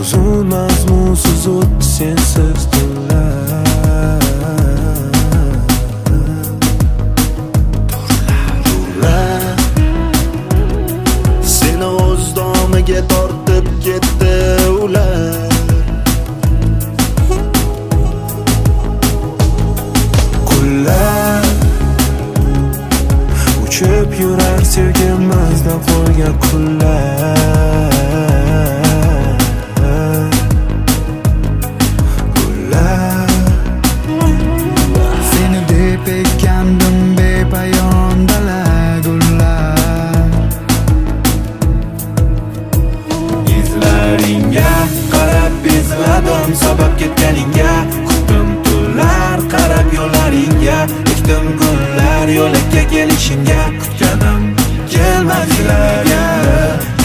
Uzun mazmunsiz o'tdi sensiz tunlar. Seni o'z domiga tortib ketdi ular. Qullar uchib yurar sevgimizdan qolgan qullar. Seni deb ekkandim bepayon dala gullar. Izlaringga qarab bezladim sabab ketganingga. Kutdim tunlar qarab yo'llaringga. Ekdim gullar yo'lakka kelishingga. Kutganim kelmadilarga.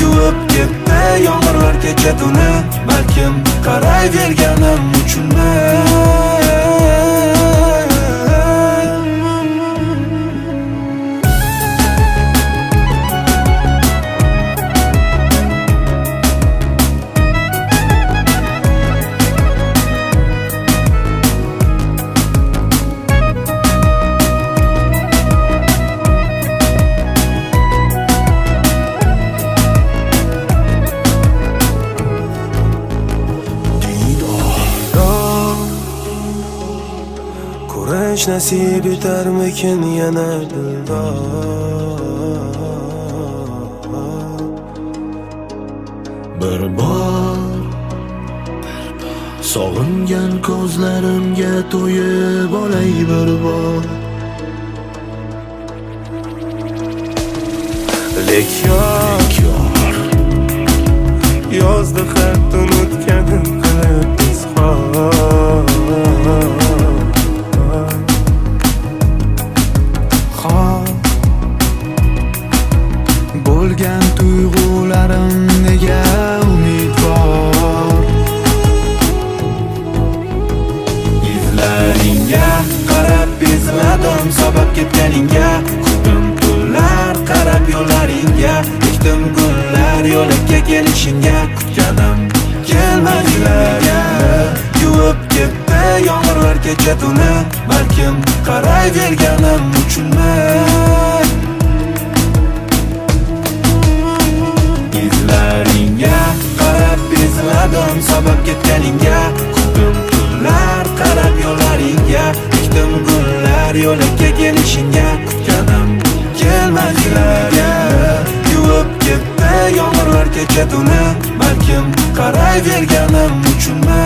Yuvib ketdi yomg'irlar kecha tuni. Balkim qarayverganim uchunmi? Ko'rish nasib etarmikin yana dildor. Bir bor sog'ingan ko'zlarimga to'yib olay bir bor. Lek yor yozdi xat unutganim qilib izhor. Bo'lgan tuyg'ularim nega umidvor. Izlaringga qarab bezladim sabab ketganingga. Kutdim tunlar qarab yo'llaringga. Ekdim gullar yo'lakka kelishingga. Kutganim kelmadilarga. Yuvib ketdi yomg'irlar kecha tuni. Balkim qarayverganim uchunmi? Izlaringga qarab bezladim sabab ketganingga. Kutdim tunlar qarab yo'llaringga. Ekdim gullar yo'lakka kelishingga. Kutganim kelmadilarga. Yuvib ketdi yomg'irlar kecha tuni. Balkim qarayverganim uchunmi?